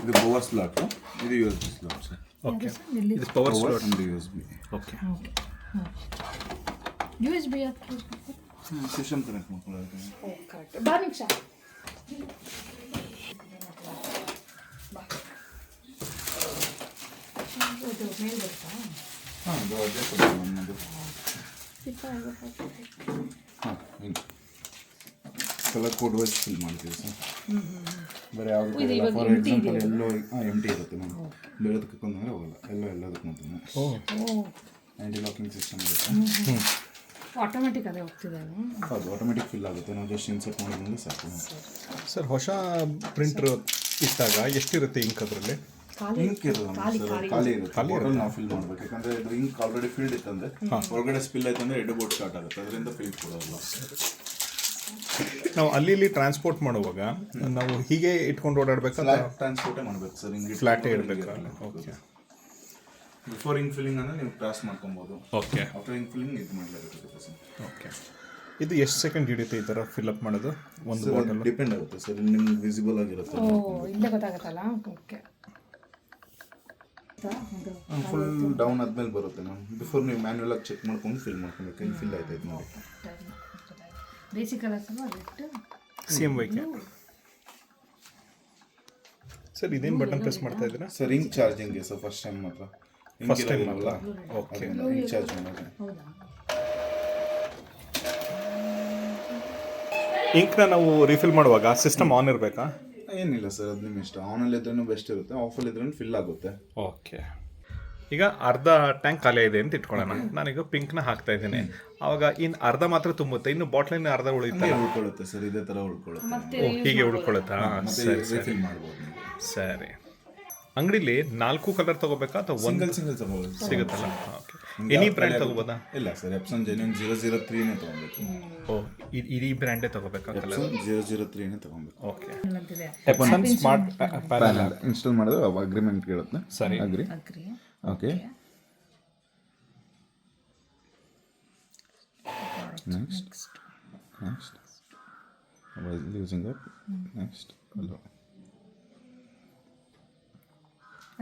ಇದು power slot, ಇದು USB slot sir. Okay, ಇದು ಪವರ್ ಸ್ಲಾಟ್ ಒಂದು USB. ಓಕೆ, USB ಯಾಕೆ ಸಿಸ್ಟಮ್ ಕನೆಕ್ಟ್ ಮಾಡ್ಕೊಳ್ಳೋಕೆ. ಕರೆಕ್ಟ್. ಬಾ ನಿಮಿಷ. ಇದು ಮೇಲ್ ಬರುತ್ತಾ? ಹಾಂ, ಅದು ಅದೇ ಕೊಡಿ ನಮ್ಮದು. ಹಾಂ, ಕಲರ್ ಕೋಡ್ ವೈಸ್ ಫಿಲ್ ಮಾಡ್ತೀವಿ ಸರ್. ಬೇರೆ ಯಾವುದು ಫಾರ್ ಎಕ್ಸಾಂಪಲ್ ಎಲ್ಲೋ ಎಂಟಿ ಇರುತ್ತೆ ನಾವು ಬೇರೆದಕ್ಕೆ ಕೊಂದರೆ ಹೋಗಲ್ಲ, ಎಲ್ಲದಕ್ಕೆ ಮಾತ್ರ. ಆ್ಯಂಟಿ ಲಾಕಿಂಗ್ ಸಿಸ್ಟಮ್ ಇರುತ್ತೆ. ಆಟೋಮೆಟಿಕ್ ಅದೇ ಹೋಗ್ತಿದೆ. ಹೌದು, ಆಟೋಮೆಟಿಕ್ ಫಿಲ್ ಆಗುತ್ತೆ. ನಾವು ಜಸ್ಟ್ ಇನ್ಸರ್ಟ್ ಮಾಡಿದ್ರೆ ಸಾಕು. ಸರ್, ಹೊಸ ಪ್ರಿಂಟ್ರ್ ಇಟ್ಟಾಗ ಎಷ್ಟಿರುತ್ತೆ ಇಂಕ್ ಅದರಲ್ಲಿ? ಇಂಕ್ ಇರೋದು ಖಾಲಿ ಇರುತ್ತೆ. ಬಾಟಲ್ ನಾವು ಫಿಲ್ ಮಾಡಬೇಕು. ಯಾಕಂದರೆ ಇದು ಇಂಕ್ ಆಲ್ರೆಡಿ ಫಿಲ್ಡ್ ಇತ್ತಂದರೆ ಹೊರಗಡೆ ಸ್ಪಿಲ್ ಆಯ್ತಂದರೆ ಎಡ್ ಬೋರ್ಡ್ ಸ್ಟಾರ್ಟ್ ಆಗುತ್ತೆ, ಅದರಿಂದ ಫಿಲ್ ಕೊಡೋಲ್ಲ. ನಾವು ಅಲ್ಲಿ ಇಲ್ಲಿ ಟ್ರಾನ್ಸ್ಪೋರ್ಟ್ ಮಾಡುವಾಗ ನಾವು ಹೀಗೆ ಇಟ್ಕೊಂಡು ಓಡಾಡಬೇಕಾ? ಟ್ರಾನ್ಸ್ಪೋರ್ಟೇ ಮಾಡಬೇಕು ಸರ್. ಹಿಂಗೆ ಫ್ಲಾಟೇ ಇರಬೇಕು. ಓಕೆ, ಬಿಫೋರ್ ಇಂಕ್ ಫಿಲ್ಲಿಂಗ್ ಅಂದರೆ ನೀವು ಕ್ರಾಸ್ ಮಾಡ್ಕೊಬೋದು. ಓಕೆ, ಆಫ್ಟರ್ ಇಂಕ್ ಫಿಲ್ಲಿಂಗ್ ಇದು ಮಾಡಲೇಬೇಕಾಗುತ್ತೆ ಸರ್. ಓಕೆ, ಇದು ಎಷ್ಟು ಸೆಕೆಂಡ್ ಹಿಡಿಯುತ್ತೆ ಈ ಥರ ಫಿಲ್ಅಪ್ ಮಾಡೋದು ಒಂದು ಬಾಟಲ್? ಡಿಪೆಂಡ್ ಆಗುತ್ತೆ ಸರ್, ನಿಮ್ಗೆ ವಿಸಿಬಲ್ ಆಗಿರುತ್ತೆ. ಇಲ್ಲೇ ಗೊತ್ತಾಗುತ್ತಲ್ಲ. ಓಕೆ, ಫುಲ್ ಡೌನ್ ಆದ್ಮೇಲೆ ಬರುತ್ತೆ. ನಾವು ಬಿಫೋರ್ ನೀವು ಮ್ಯಾನ್ಯಲ್ ಆಗಿ ಚೆಕ್ ಮಾಡ್ಕೊಂಡು ಫಿಲ್ ಮಾಡ್ಕೊಬೇಕು. ಹಿಂಗೆ ಫಿಲ್ ಆಯ್ತೈತೆ ನೋಡಿ. Basic colours CMYK. ಸರ್, ಇದೇನು ಬಟನ್ ಪ್ರೆಸ್ ಮಾಡ್ತಾ ಇದ್ದೀರಾ? Sir, ink charging sir. First time ಮಾತ್ರ. ಫಸ್ಟ್ ಟೈಮ್ ಅಲ್ಲ? ಓಕೆ, ಇಂಕ್ ಚಾರ್ಜ್ ಮಾಡೋದು. ಹೌದಾ? ಇಂಕ್ನ ನಾವು ರಿಫಿಲ್ ಮಾಡುವಾಗ ಸಿಸ್ಟಮ್ ಆನ್ ಇರಬೇಕಾ? ಏನಿಲ್ಲ ಸರ್, ಅದು ನಿಮ್ಮ ಇಷ್ಟ. ಆನಲ್ಲಿ ಇದ್ರೂ ಬೆಸ್ಟ್ ಇರುತ್ತೆ, ಆಫಲ್ಲಿ ಇದ್ರೂ ಫಿಲ್ ಆಗುತ್ತೆ. ಓಕೆ, ಈಗ ಅರ್ಧ ಟ್ಯಾಂಕ್ ಖಾಲಿ ಇದೆ ಅಂತ ಇಟ್ಕೊಳ್ಳೋಣ. ನಾನೀಗ ಪಿಂಕ್ನ ಹಾಕ್ತಾ ಇದ್ದೀನಿ. ಆವಾಗ ಇನ್ನು ಅರ್ಧ ಮಾತ್ರ ತುಂಬುತ್ತೆ, ಇನ್ನು ಬಾಟ್ಲಿನ ಅರ್ಧ ಉಳ್ಕೊಳ್ಳುತ್ತೆ ಸರ್. ಇದೇ ಥರ ಉಳ್ಕೊಳ್ಳುತ್ತೆ. ಹೀಗೆ ಉಳ್ಕೊಳ್ಳುತ್ತಾ? ರಿಫಿಲ್ ಮಾಡ್ಬೋದು ನೀವು. ಸರಿ. ಅಂಗಡಿಲಿ 4 ಕಲರ್ ತಗೋಬೇಕಾ ಅಥವಾ ಸಿಂಗಲ್ ಸಿಗುತ್ತಲ್ಲ? ಓಕೆ, ಎನಿ ಬ್ರ್ಯಾಂಡ್ ತಗೋಬೋದಾ? ಇಲ್ಲ ಸರ್, ಎಪ್ಸನ್ ಜೆನ್ಯೂನ್ 003ನೇ ತಗೊಬೇಕು. ಓ, ಇಡೀ ಬ್ರ್ಯಾಂಡೇ ತಗೋಬೇಕಾ ಕಲರ್? 003ನೇ ತಗೊಬೇಕು. ಓಕೆ, ಅಂತಿದೆ. ಎಪ್ಸನ್ ಸ್ಮಾರ್ಟ್ ಪ್ಯಾನಲ್ ಇನ್ಸ್ಟಾಲ್ ಮಾಡಿದ್ರೆ ಅಗ್ರಿಮೆಂಟ್ ಕೇಳುತ್ತೆ. ಸರಿ, agree. Okay, next while using it. Next hello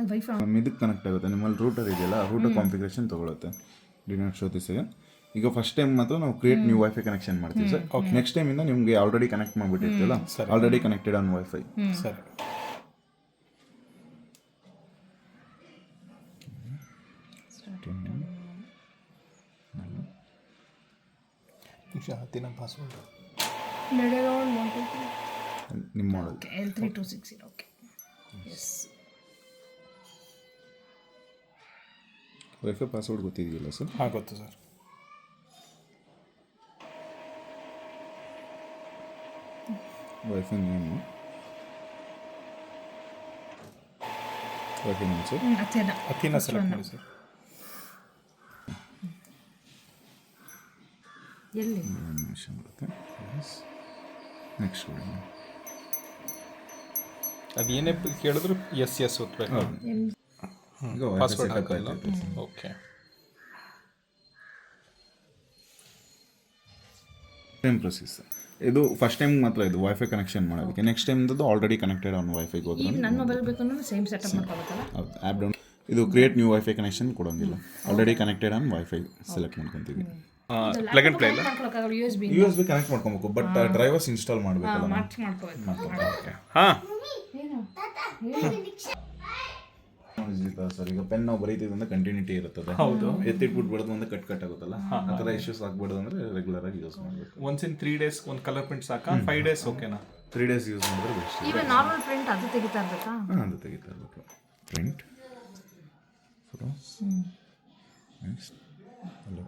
ಅದು ವೈಫೈ ಇದಕ್ಕೆ ಕನೆಕ್ಟ್ ಆಗುತ್ತೆ. ನಿಮ್ಮಲ್ಲಿ ರೂಟರ್ ಇದೆಯಲ್ಲ, ರೂಟರ್ ಕಾನ್ಫಿಗರೇಷನ್ ತೊಗೊಳುತ್ತೆ. Do not show this again. ಈಗ ಫಸ್ಟ್ ಟೈಮ್ ಮಾತ್ರ ನಾವು ಕ್ರಿಯೇಟ್ ನ್ಯೂ ವೈಫೈ ಕನೆಕ್ಷನ್ ಮಾಡ್ತೀವಿ ಸರ್. ನೆಕ್ಸ್ಟ್ ಟೈಮಿಂದ ನಿಮಗೆ ಆಲ್ರೆಡಿ ಕನೆಕ್ಟ್ ಮಾಡಿಬಿಟ್ಟಿರ್ತೀವಲ್ಲ, ಆಲ್ರೆಡಿ ಕನೆಕ್ಟೆಡ್ ಆನ್ ವೈಫೈ. ಸರಿ, ಹತ್ತಿನ ಪಾಸ್ವರ್ಡ್ ನಿಮ್ಮ model L3260. Okay, yes. WiFi password ಗೊತ್ತಿದೆಯಲ್ಲ ಸರ್? ಹಾಂ, ಗೊತ್ತು sir. Wifi name, wifi name sir. ಹತ್ತಿನ ಸೆಲೆಕ್ಟ್ ಮಾಡಿ ಸರ್. ಎಲ್ಲಿ ನಿಮಿಷ ಬರುತ್ತೆ. ನೆಕ್ಸ್ಟ್ ಅದು ಏನೇ ಕೇಳಿದ್ರು ಎಸ್ ಒತ್ತಬೇಕು. ಪಾಸ್ವರ್ಡ್ ಹಾಕಲ್ಲ? Okay, same process. ಇದು ಫಸ್ಟ್ ಟೈಮ್ ಮಾತ್ರ ಇದು ವೈಫೈ ಕನೆಕ್ಷನ್ ಮಾಡೋದಕ್ಕೆ. ನೆಕ್ಸ್ಟ್ ಟೈಮ್ದು ಆಲ್ರೆಡಿ ಕನೆಕ್ಟೆಡ್ ಆನ್ ವೈಫೈಗೆ ಹೋದ್ರೆ ನನ್ನ ಮೊಬೈಲ್ ಬೇಕಂದ್ರೆ ಸೇಮ್ ಸೆಟಪ್ ಮಾಡ್ಕೋಬೇಕಲ್ಲ. ಹೌದು, ಆ್ಯಪ್ ಡೌನ್. ಇದು ಕ್ರಿಯೇಟ್ ನ್ಯೂ ವೈಫೈ ಕನೆಕ್ಷನ್ ಕೊಡೋಂಗಿಲ್ಲ, already connected on WiFi select ಮಾಡ್ಕೊತೀವಿ. ಪ್ಲಗ್ ಅಂಡ್ ಪ್ಲೇ ಇಲ್ಲ? USB ಕನೆಕ್ಟ್ ಮಾಡ್ಕೊಬೇಕು, ಬಟ್ ಡ್ರೈವರ್ಸ್ ಇನ್ಸ್ಟಾಲ್ ಮಾಡಬೇಕಲ್ಲ. ಹಾಂ, ಸರ್, ಈಗ ಪೆನ್ ನಾವು ಬರೀತೀವಿ ಅಂದ್ರೆ ಕಂಟಿನ್ಯೂಟಿ ಇರುತ್ತದೆ. ಹೌದು, ಎತ್ತಿಟ್ಬಿಟ್ಬಿಡೋದು ಅಂದ್ರೆ ಕಟ್ ಆಗುತ್ತಲ್ಲ, ಆ ಥರ ಇಶ್ಯೂಸ್ ಆಗ್ಬಿಡೋದು ಅಂದ್ರೆ ರೆಗ್ಯುಲರ್ ಆಗಿ ಯೂಸ್ ಮಾಡಬೇಕು. ಒನ್ಸ್ ಇನ್ 3 days ಒಂದು ಕಲರ್ ಪ್ರಿಂಟ್ ಸಾಕಾ? 5 days ಓಕೆನಾ? 3 days ಯೂಸ್ ಮಾಡಿದ್ರೆ ಬೆಸ್ಟ್. ಈಗ ನಾರ್ಮಲ್ ಪ್ರಿಂಟ್ ಅದು ತೆಗಿತಾ ಇರಬೇಕಾ? ಅದು ತೆಗಿತಾ ಇರಬೇಕು. Print photo. Next hello.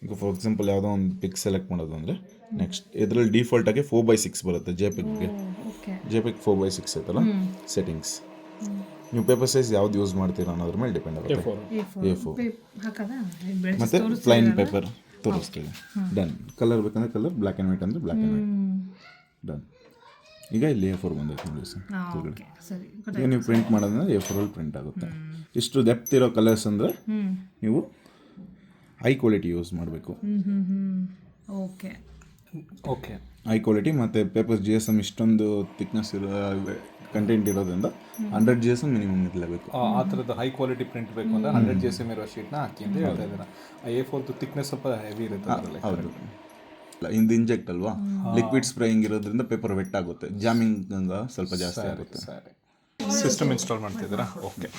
ಈಗ ಫಾರ್ ಎಕ್ಸಾಂಪಲ್ ಯಾವುದೋ ಒಂದು ಪಿಕ್ ಸೆಲೆಕ್ಟ್ ಮಾಡೋದು ಅಂದರೆ ನೆಕ್ಸ್ಟ್ ಇದರಲ್ಲಿ ಡಿಫಾಲ್ಟಾಗಿ 4:6 ಬರುತ್ತೆ JPEG-ಗೆ. JPEG 4:6 ಐತಲ್ಲ, ಸೆಟ್ಟಿಂಗ್ಸ್. ನೀವು ಪೇಪರ್ ಸೈಜ್ ಯಾವ್ದು ಯೂಸ್ ಮಾಡ್ತೀರಾ ಅನ್ನೋದ್ರ ಮೇಲೆ ಡಿಪೆಂಡ್ ಆಗುತ್ತೆ. A4 ಮತ್ತು ಪ್ಲೈನ್ ಪೇಪರ್ ತೋರಿಸ್ತೀವಿ. ಡನ್. ಕಲರ್ ಬೇಕಂದ್ರೆ ಕಲರ್, ಬ್ಲ್ಯಾಕ್ ಆ್ಯಂಡ್ ವೈಟ್ ಅಂದರೆ ಬ್ಲ್ಯಾಕ್ ಆ್ಯಂಡ್ ವೈಟ್. ಡನ್. ಈಗ ಇಲ್ಲಿ A4 ಬಂದೈತೆ ನೋಡಿ ಸರ್. ಈಗ ನೀವು ಪ್ರಿಂಟ್ ಮಾಡೋದಂದ್ರೆ A4ಅಲ್ಲಿ ಪ್ರಿಂಟ್ ಆಗುತ್ತೆ. ಇಷ್ಟು ಡೆಪ್ತ್ ಇರೋ ಕಲರ್ಸ್ ಅಂದರೆ ನೀವು ಹೈ ಕ್ವಾಲಿಟಿ ಯೂಸ್ ಮಾಡಬೇಕು. ಓಕೆ ಓಕೆ ಹೈ ಕ್ವಾಲಿಟಿ ಮತ್ತು ಪೇಪರ್ಸ್ ಜಿ ಎಸ್ ಎಮ್ ಇಷ್ಟೊಂದು ಥಿಕ್ನೆಸ್ ಕಂಟೆಂಟ್ ಇರೋದ್ರಿಂದ 100 ಜಿ ಎಸ್ ಎಮ್ ಮಿನಿಮಮ್ ಇರಲೇಬೇಕು. ಆ ಥರದ್ದು ಹೈ ಕ್ವಾಲಿಟಿ ಪ್ರಿಂಟ್ ಬೇಕು ಅಂದರೆ 100 GSM ಇರೋ ಶೀಟ್ನ ಹಾಕಿ ಅಂತ ಹೇಳ್ತಾ ಇದ್ದಾರೆ. A4 ಥಿಕ್ನೆಸ್ ಸ್ವಲ್ಪ ಹೆವಿ ಇರುತ್ತೆ ಅದರಲ್ಲಿ. ಹೌದು, ಇಂದು ಇಂಜೆಕ್ಟ್ ಅಲ್ವಾ, ಲಿಕ್ವಿಡ್ ಸ್ಪ್ರೇಯಿಂಗ್ ಇರೋದ್ರಿಂದ ಪೇಪರ್ ವೆಟ್ ಆಗುತ್ತೆ, ಜಾಮಿಂಗ್ ಸ್ವಲ್ಪ ಜಾಸ್ತಿ ಆಗುತ್ತೆ. ಸರಿ, ಸಿಸ್ಟಮ್ ಇನ್ಸ್ಟಾಲ್ ಮಾಡ್ತಿದ್ದೀರಾ? ಓಕೆ.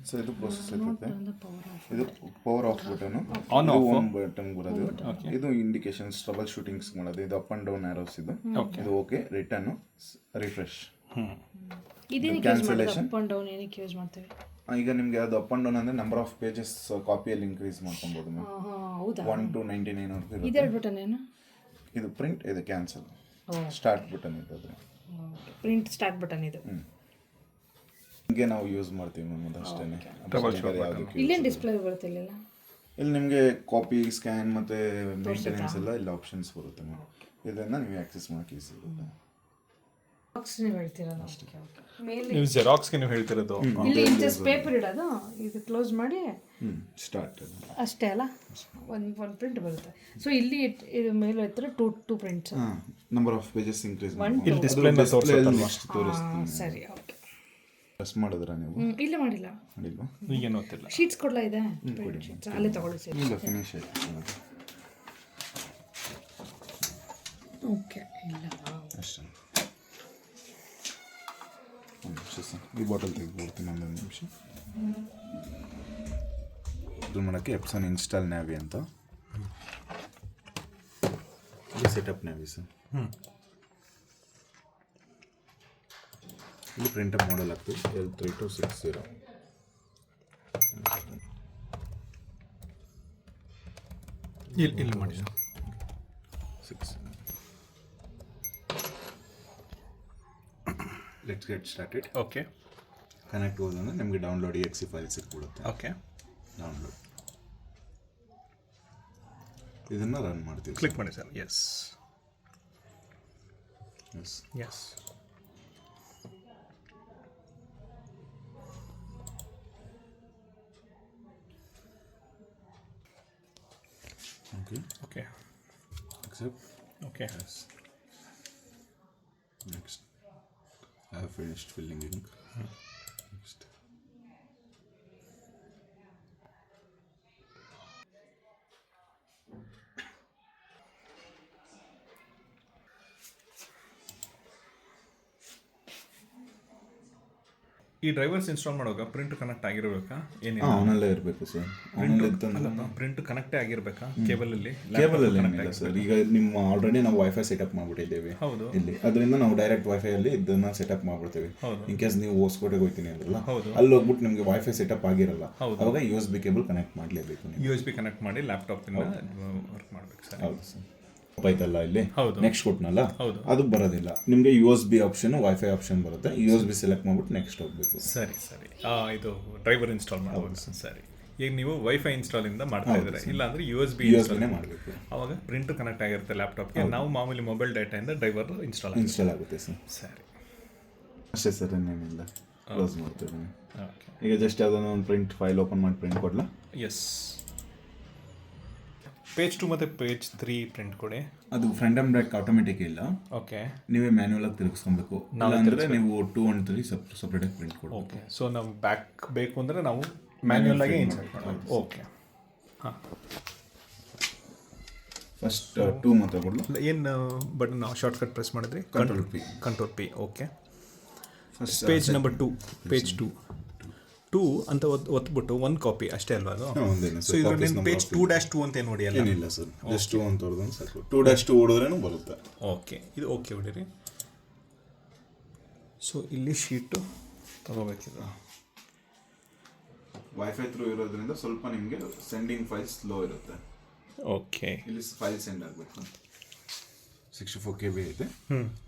ಸೊ ಇದು ಪ್ರೋಸೆಸ್ ಇರುತ್ತೆ. ಇದು power of button, on off button ಬರೋದು. ಇದು ಇಂಡಿಕೇಶನ್ಸ್, ಟ್ರಬಲ್ ಶೂಟಿಂಗ್ಸ್ ಮಾಡೋದು. ಇದು ಅಪ್ ಅಂಡ್ ಡೌನ್ ಆರೋಸ್. ಇದು okay, return, refresh, cancellation. Up and down ಏನಕ್ಕೆ ಯೂಸ್ ಮಾಡ್ತೇವೆ? ಈಗ ನಿಮಗೆ ಅದು ಅಪ್ ಅಂಡ್ ಡೌನ್ ಅಂದರೆ ನಂಬರ್ ಆಫ್ ಪೇಜಸ್ ಕಾಪಿಯಲ್ಲಿ ಇನ್ಕ್ರೀಸ್ ಮಾಡ್ಕೊಬೋದು ಮ್ಯಾಮ್. ಹೌದಾ? 1 to 99 ವರೆಗೂ ಇದೆರಡು ಬಟನ್ ಏನು? ಇದು ಪ್ರಿಂಟ್, ಇದು ಕ್ಯಾನ್ಸಲ್, ಸ್ಟಾರ್ಟ್ ಬಟನ್ ಇರೋದು. ಪ್ರಿಂಟ್ ಸ್ಟಾರ್ಟ್ ಬಟನ್ ಇದು. ಹಿಂಗೆ ನಾವು ಯೂಸ್ ಮಾಡ್ತೀವಿ ಮ್ಯಾಮ್, ಅದು ಅಷ್ಟೇ. ಇಲ್ಲೇನು ಡಿಸ್ಪ್ಲೇ ಬರುತ್ತೆ ಇಲ್ಲೆಲ್ಲ? ಇಲ್ಲಿ ನಿಮಗೆ ಕಾಪಿ, ಸ್ಕ್ಯಾನ್ ಮತ್ತು ಮೇಂಟೆನೆನ್ಸ್ ಎಲ್ಲ ಇಲ್ಲ ಆಪ್ಷನ್ಸ್ ಬರುತ್ತೆ ಮ್ಯಾಮ್. ಇದನ್ನು ನೀವು ಆಕ್ಸೆಸ್ ಮಾಡೋಕ್ಕೆ ಈಸಿ ಇರುತ್ತೆ. ಬಾಕ್ಸ್ ನೀವು ಹೇಳ್ತೀರಲ್ಲ, ಮೇಲೆ ನೀವು ಜೆರಾಕ್ಸ್ಗೆ ನೀವು ಹೇಳ್ತಿರೋದು. ಇಲ್ಲಿ ಜಸ್ಟ್ ಪೇಪರ್ ಇಡೋದು, ಇದು ಕ್ಲೋಸ್ ಮಾಡಿ ಸ್ಟಾರ್ಟ್ ಅಷ್ಟೇ ಅಲ್ಲ, ಒಂದು ಪ್ರಿಂಟ್ ಬರುತ್ತೆ. ಸೊ ಇಲ್ಲಿ ಇದು ಮೇಲೆ ಹತ್ರ two prints. Number of pages increase ಇಲ್ಲಿ ಡಿಸ್ಪ್ಲೇನ ತೋರಿಸುತ್ತಲ್ವಾ? ಸರಿ, ಓಕೆ. ಪ್ರೆಸ್ ಮಾಡಿದ್ರ ನೀವು? ಇಲ್ಲ ಮಾಡಿಲ್ಲ. ಮಾಡಿಲ್ವಾ? ಈಗೇನು ಗೊತ್ತಿಲ್ಲ. ಶೀಟ್ಸ್ ಕೊಡ್ಲಾ ಇದೆ? ಅಲ್ಲೇ ತಗೊಳ್ಳಿ ಸರ್. ಇಲ್ಲ, ಫಿನಿಶ್ ಆಯ್ತು. ಓಕೆ, ಇಲ್ಲ ಅಷ್ಟೇ. ಒಂದು ನಿಮಿಷ ಸರ್, ಈ ಬಾಟಲ್ ತೆಗೆದುಕೊಡ್ತೀನಿ ಒಂದೊಂದು ನಿಮಿಷ. ಇದು ಮಾಡೋಕ್ಕೆ ಎಪ್ಸನ್ ಇನ್ಸ್ಟಾಲ್ ನ್ಯಾವಿ ಅಂತ, ಇದು ಸೆಟಪ್ ನ್ಯಾವಿ ಸರ್. ಇಲ್ಲಿ ಪ್ರಿಂಟಪ್ ಮಾಡಲ್ ಆಗ್ತದೆ, L3260. ಇಲ್ಲಿ ಮಾಡಿ 6. Let's get started. Okay. Connect ಹೋದಂದ್ರೆ ನಿಮಗೆ ಡೌನ್ಲೋಡ್ EXE ಫೈಲ್ ಸಿಕ್ಬಿಡುತ್ತೆ. Okay, download. ಇದನ್ನು ರನ್ ಮಾಡ್ತೀವಿ. ಕ್ಲಿಕ್ ಮಾಡಿ sir. Yes yes yes. Okay okay, accept. Okay. Yes. Next. I have finished filling ink. Next. ಈ ಡ್ರೈವರ್ಸ್ ಇನ್ಸ್ಟಾಲ್ ಮಾಡುವಾಗ ಪ್ರಿಂಟ್ ಕನೆಕ್ಟ್ ಆಗಿರಬೇಕಾ? ಏನಿಲ್ಲ, ಅವನಲ್ಲೇ ಇರಬೇಕು ಸರ್. ಪ್ರಿಂಟ್ ಕನೆಕ್ಟೇ ಆಗಿರಬೇಕಾ ಕೇಬಲಲ್ಲಿ? ಕೇಬಲಲ್ಲಿ ಏನಿಲ್ಲ ಸರ್. ಈಗ ನಿಮ್ಮ ಆಲ್ರೆಡಿ ನಾವು ವೈಫೈ ಸೆಟಪ್ ಮಾಡಿಬಿಟ್ಟಿದ್ದೇವೆ ಹೌದು. ಇಲ್ಲಿ, ಅದರಿಂದ ನಾವು ಡೈರೆಕ್ಟ್ ವೈಫೈಯಲ್ಲಿ ಇದನ್ನ ಸೆಟಪ್ ಮಾಡ್ಬಿಡ್ತೇವೆ. ಇನ್ ಕೇಸ್ ನೀವು ಹೊಸಕೋಟೆಗೆ ಹೋಗ್ತೀನಿ ಅಂದ್ರಲ್ಲ, ಹೌದು, ಅಲ್ಲಿ ಹೋಗ್ಬಿಟ್ಟು ನಿಮಗೆ ವೈಫೈ ಸೆಟಪ್ ಆಗಿರಲ್ಲ, ಅವಾಗ USB ಕೇಬಲ್ ಕನೆಕ್ಟ್ ಮಾಡಲೇಬೇಕು ನೀವು. USB ಕನೆಕ್ಟ್ ಮಾಡಿ ಲ್ಯಾಪ್ಟಾಪಿಂದ ವರ್ಕ್ ಮಾಡಬೇಕು ಸರ್. ಹೌದು ಸರ್. ಆಯ್ತಲ್ಲ ಇಲ್ಲಿ ಹೌದು. ನೆಕ್ಸ್ಟ್ ಕೊಟ್ನಲ್ಲ, ಹೌದು, ಅದು ಬರೋದಿಲ್ಲ ನಿಮಗೆ. USB ಆಪ್ಷನ್, ವೈಫೈ ಆಪ್ಷನ್ ಬರುತ್ತೆ. USB ಸೆಲೆಕ್ಟ್ ಮಾಡ್ಬಿಟ್ಟು ನೆಕ್ಸ್ಟ್ ಹೋಗ್ಬೇಕು. ಸರಿ ಸರಿ. ಇದು ಡ್ರೈವರ್ ಇನ್ಸ್ಟಾಲ್ ಮಾಡ್ಬೋದು. ಸರಿ, ಈಗ ನೀವು ವೈಫೈ ಇನ್ಸ್ಟಾಲಿಂದ ಮಾಡ್ತಾ ಇದ್ದಾರೆ, ಇಲ್ಲ ಅಂದರೆ USB ಮಾಡಬೇಕು. ಅವಾಗ ಪ್ರಿಂಟ್ ಕನೆಕ್ಟ್ ಆಗಿರುತ್ತೆ ಲ್ಯಾಪ್ಟಾಪ್ಗೆ. ನಾವು ಮಾಮೂಲಿ ಮೊಬೈಲ್ ಡೇಟಾಯಿಂದ ಡ್ರೈವರ್ ಇನ್ಸ್ಟಾಲ್ ಆಗುತ್ತೆ ಸರ್. ಸರಿ ಅಷ್ಟೇ ಸರ್, ಇನ್ನೇನಿಲ್ಲ. ಕ್ಲೋಸ್ ಮಾಡ್ತಿದ್ದೀನಿ. ಓಕೆ. ಈಗ ಜಸ್ಟ್ ಯಾವುದೋ ಒಂದು ಪ್ರಿಂಟ್ ಫೈಲ್ ಓಪನ್ ಮಾಡಿ ಪ್ರಿಂಟ್ ಕೊಡ್ಲಾ? ಎಸ್. ಪೇಜ್ 2 ಮತ್ತು ಪೇಜ್ 3 ಪ್ರಿಂಟ್ ಕೊಡಿ. ಅದು ಫ್ರಂಟ್ ಆ್ಯಂಡ್ ಬ್ಯಾಕ್ ಆಟೋಮೆಟಿಕ್ ಇಲ್ಲ, ಓಕೆ. ನೀವೇ ಮ್ಯಾನ್ಯುವಲ್ ಆಗಿ ತಿರುಗಿಸ್ಕೊಬೇಕು. ಅಂದರೆ ನೀವು 2 and 3 ಸಪ್ರೇಟಾಗಿ ಪ್ರಿಂಟ್ ಕೊಡಬೇಕು. ಓಕೆ. ಸೊ ನಾವು ಬ್ಯಾಕ್ ಬೇಕು ಅಂದರೆ ನಾವು ಮ್ಯಾನ್ಯುವಲ್ ಆಗಿ ಇನ್ಸರ್ಟ್ ಮಾಡಬೇಕು. ಓಕೆ. ಹಾಂ, ಫಸ್ಟ್ 2 ಮಾತ್ರ ಕೊಡಲು. ಏನು ಬಟನ್ ಶಾರ್ಟ್ಕಟ್ ಪ್ರೆಸ್ ಮಾಡಿದ್ರಿ? Control P. Okay. First page number 2, page 2 ಅಂತ ಒತ್ಬಿಟ್ಟು ಒಂದು ಕಾಪಿ ಅಷ್ಟೇ ಅಲ್ವಾ ಅದು? ಸೊ ಇದರಲ್ಲಿ ಪೇಜ್ 2-2 ಅಂತ ಏನು ಹೊಡಿಯಲ್ಲ? ಏನಿಲ್ಲ ಸರ್, ಜಸ್ಟ್ 2 ಅಂತ ಹೊಡೆದ್ರೆ ಸಾಕು. 2-2 ಹೊಡೆದ್ರೇನು ಬರುತ್ತೆ. ಓಕೆ, ಇದು ಓಕೆ ಹೊಡೀರಿ. ಸೊ ಇಲ್ಲಿ ಶೀಟು ತಗೋಬೇಕಿದೆ. ವೈಫೈ ಥ್ರೂ ಇರೋದ್ರಿಂದ ಸ್ವಲ್ಪ ನಿಮಗೆ ಸೆಂಡಿಂಗ್ ಫೈಲ್ ಸ್ಲೋ ಇರುತ್ತೆ. ಓಕೆ. ಇಲ್ಲಿ ಫೈಲ್ ಸೆಂಡ್ ಆಗಬೇಕು. 64 KB ಐತೆ,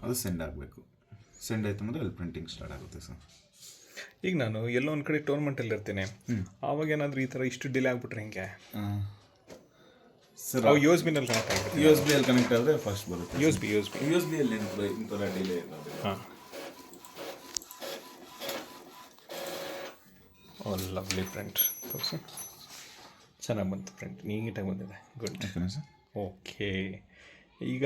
ಅದು ಸೆಂಡ್ ಆಗಬೇಕು. ಸೆಂಡ್ ಆಯ್ತು ಅಂದರೆ ಅಲ್ಲಿ ಪ್ರಿಂಟಿಂಗ್ ಸ್ಟಾರ್ಟ್ ಆಗುತ್ತೆ ಸರ್. ಈಗ ನಾನು ಎಲ್ಲೋ ಒಂದು ಕಡೆ ಟೂರ್ನಮೆಂಟಲ್ಲಿ ಇರ್ತೀನಿ, ಆವಾಗ ಏನಾದರೂ ಈ ಥರ ಇಷ್ಟು ಡಿಲೇ ಆಗಿಬಿಟ್ರೆ ಹೆಂಗೆ ಸರ್? USB-ನಲ್ಲಿ ಕನೆಕ್ಟ್ ಆಗುತ್ತೆ. USB-ಅಲ್ಲಿ ಕನೆಕ್ಟ್ ಆದರೆ ಫಸ್ಟ್ ಬರುತ್ತೆ. USB-ಯಲ್ಲಿ ಇಂಥರ ಡಿಲೇ ಇರೋದು. ಹಾಂ. ಓ ಲವ್ಲಿ ಪ್ರಿಂಟ್ ತೋರಿಸಿ. ಚೆನ್ನಾಗಿ ಬಂತು ಪ್ರಿಂಟ್, ನೀಟಾಗಿ ಬಂದಿದೆ, ಗುಡ್. ಓಕೆನಾ ಸರ್? ಓಕೆ, ಈಗ